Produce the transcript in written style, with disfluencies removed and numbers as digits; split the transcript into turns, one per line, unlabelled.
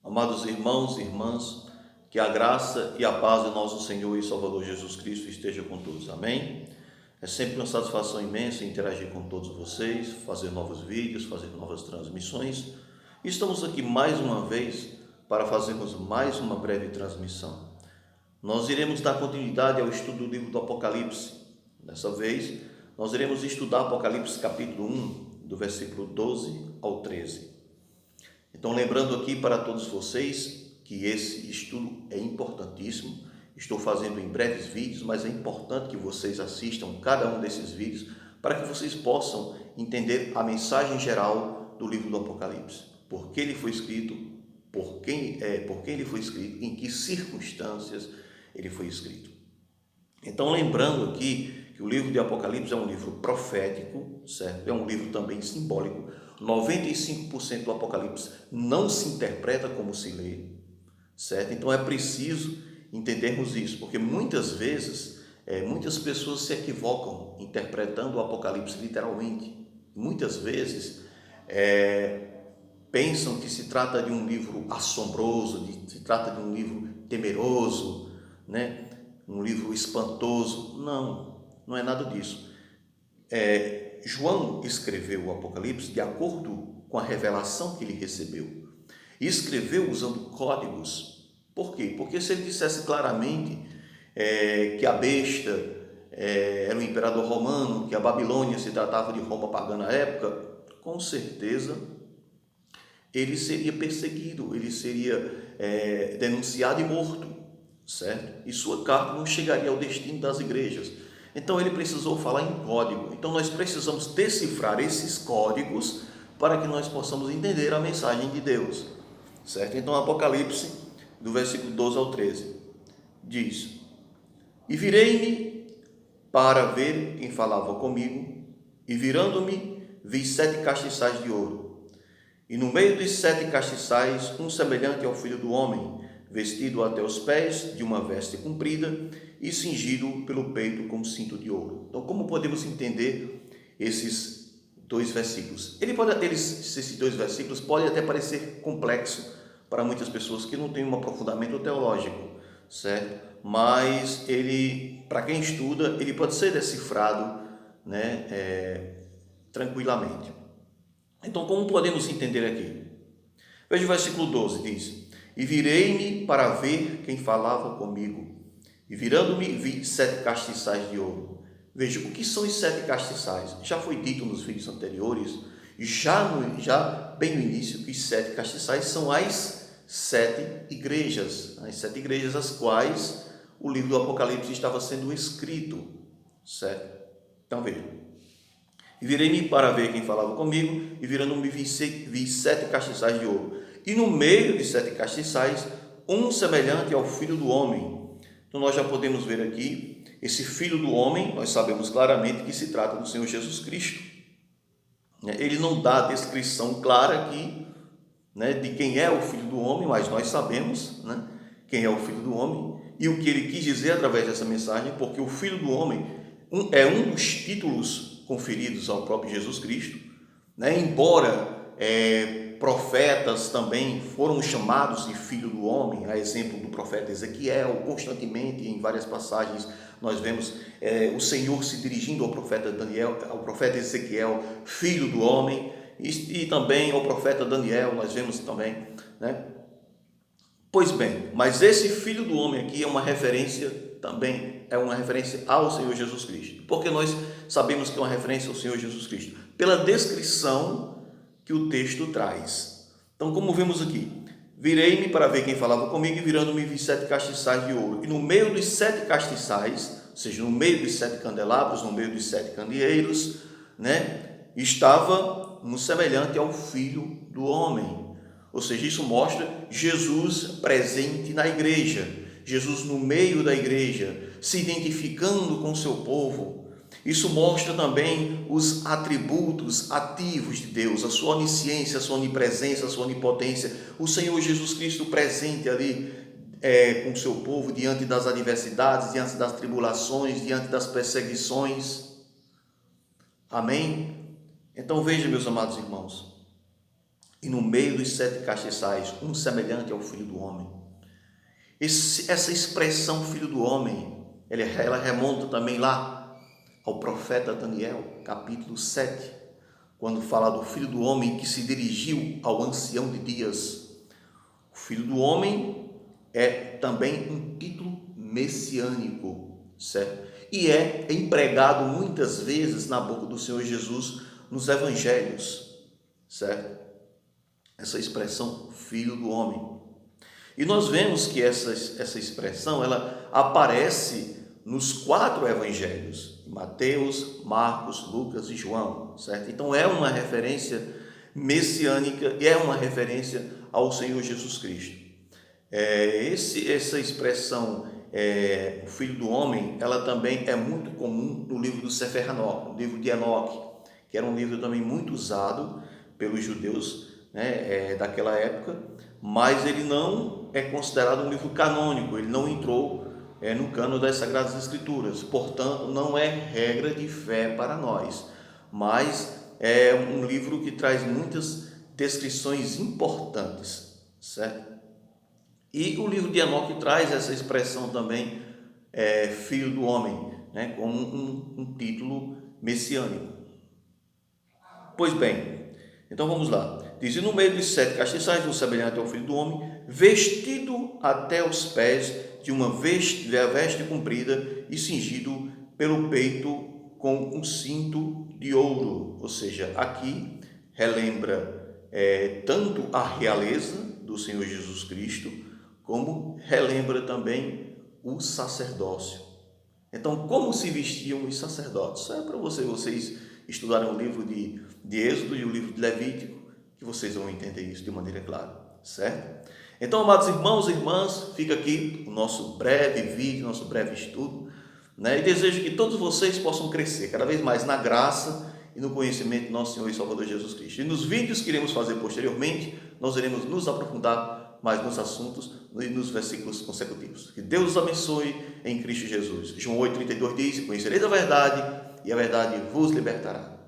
Amados irmãos e irmãs, que a graça e a paz do nosso Senhor e Salvador Jesus Cristo esteja com todos. Amém? É sempre uma satisfação imensa interagir com todos vocês, fazer novos vídeos, fazer novas transmissões. Estamos aqui mais uma vez para fazermos mais uma breve transmissão. Nós iremos dar continuidade ao estudo do livro do Apocalipse. Dessa vez, nós iremos estudar Apocalipse capítulo 1, do versículo 12 ao 13. Então, lembrando aqui para todos vocês que esse estudo é importantíssimo. Estou fazendo em breves vídeos, mas é importante que vocês assistam cada um desses vídeos para que vocês possam entender a mensagem geral do livro do Apocalipse. Por que ele foi escrito, por quem ele foi escrito, em que circunstâncias ele foi escrito. Então, lembrando aqui que o livro de Apocalipse é um livro profético, certo? É um livro também simbólico. 95% do Apocalipse não se interpreta como se lê, certo? Então é preciso entendermos isso, porque muitas vezes muitas pessoas se equivocam interpretando o Apocalipse literalmente. Muitas vezes pensam que se trata de um livro assombroso, se trata de um livro temeroso, né? Um livro espantoso. Não é nada disso. João escreveu o Apocalipse de acordo com a revelação que ele recebeu. E escreveu usando códigos. Por quê? Porque se ele dissesse claramente que a besta era o imperador romano, que a Babilônia se tratava de Roma pagã na época, com certeza ele seria perseguido, ele seria denunciado e morto, certo? E sua carta não chegaria ao destino das igrejas. Então ele precisou falar em código. Então nós precisamos decifrar esses códigos para que nós possamos entender a mensagem de Deus, certo? Então Apocalipse, do versículo 12 ao 13, diz: E virei-me para ver quem falava comigo, e virando-me, vi 7 castiçais de ouro. E no meio dos 7 castiçais, um semelhante ao Filho do Homem, vestido até os pés de uma veste comprida e cingido pelo peito com cinto de ouro. Então, como podemos entender esses dois versículos? Esses dois versículos podem até parecer complexo para muitas pessoas que não têm um aprofundamento teológico, certo? Mas para quem estuda, ele pode ser decifrado, né, tranquilamente. Então, como podemos entender aqui? Veja o versículo 12, diz: E virei-me para ver quem falava comigo, e virando-me vi 7 castiçais de ouro. Veja, o que são os 7 castiçais? Já foi dito nos vídeos anteriores, já bem no início, que os 7 castiçais são as 7 igrejas, as 7 igrejas às quais o livro do Apocalipse estava sendo escrito, certo? Então veja: E virei-me para ver quem falava comigo, e virando-me vi 7 castiçais de ouro. E no meio de 7 castiçais, um semelhante ao Filho do Homem. Então nós já podemos ver aqui, esse Filho do Homem, nós sabemos claramente que se trata do Senhor Jesus Cristo. Ele não dá a descrição clara aqui, né, de quem é o Filho do Homem, mas nós sabemos, né, quem é o Filho do Homem e o que ele quis dizer através dessa mensagem, porque o Filho do Homem é um dos títulos conferidos ao próprio Jesus Cristo, né? Embora profetas também foram chamados de Filho do Homem, a exemplo do profeta Ezequiel, constantemente em várias passagens nós vemos o Senhor se dirigindo ao profeta Ezequiel, Filho do Homem, e também ao profeta Daniel, nós vemos também, né? Pois bem, mas esse Filho do Homem aqui é uma referência também, é uma referência ao Senhor Jesus Cristo. Porque nós sabemos que é uma referência ao Senhor Jesus Cristo? Pela descrição que o texto traz. Então, como vemos aqui, virei-me para ver quem falava comigo, e virando-me vi 7 castiçais de ouro. E no meio dos 7 castiçais, ou seja, no meio dos 7 candelabros, no meio dos 7 candeeiros, né, estava um semelhante ao Filho do Homem. Ou seja, isso mostra Jesus presente na igreja, Jesus no meio da igreja, se identificando com o seu povo. Isso mostra também os atributos ativos de Deus, a sua onisciência, a sua onipresença, a sua onipotência. O Senhor Jesus Cristo presente ali com o seu povo, diante das adversidades, diante das tribulações, diante das perseguições. Amém? Então veja, meus amados irmãos, e no meio dos 7 castiçais, um semelhante ao Filho do Homem. Essa expressão Filho do Homem, ela remonta também lá ao profeta Daniel, capítulo 7, quando fala do Filho do Homem que se dirigiu ao ancião de dias. O Filho do Homem é também um título messiânico, certo? E é empregado muitas vezes na boca do Senhor Jesus nos evangelhos, certo? Essa expressão Filho do Homem. E nós vemos que essa expressão ela aparece nos 4 evangelhos, Mateus, Marcos, Lucas e João, certo? Então é uma referência messiânica e é uma referência ao Senhor Jesus Cristo. Essa expressão, o Filho do Homem, ela também é muito comum no livro do Sefer Enoque, no livro de Enoque, que era um livro também muito usado pelos judeus, né, daquela época, mas ele não é considerado um livro canônico, ele não entrou no cânon das Sagradas Escrituras, portanto não é regra de fé para nós, mas é um livro que traz muitas descrições importantes, certo? E o livro de Enoque traz essa expressão também, Filho do Homem, né, como um título messiânico. Pois bem, então vamos lá. Diz: e no meio dos 7 castiçais, um semelhante ao Filho do Homem, vestido até os pés de uma veste comprida e cingido pelo peito com um cinto de ouro. Ou seja, aqui relembra tanto a realeza do Senhor Jesus Cristo, como relembra também o sacerdócio. Então, como se vestiam os sacerdotes? Isso é para vocês estudarem o livro de Êxodo e o livro de Levítico, que vocês vão entender isso de maneira clara, certo? Então, amados irmãos e irmãs, fica aqui o nosso breve vídeo, nosso breve estudo, né? E desejo que todos vocês possam crescer cada vez mais na graça e no conhecimento do nosso Senhor e Salvador Jesus Cristo. E nos vídeos que iremos fazer posteriormente, nós iremos nos aprofundar mais nos assuntos e nos versículos consecutivos. Que Deus os abençoe em Cristo Jesus. João 8,32 diz: conhecereis a verdade, e a verdade vos libertará.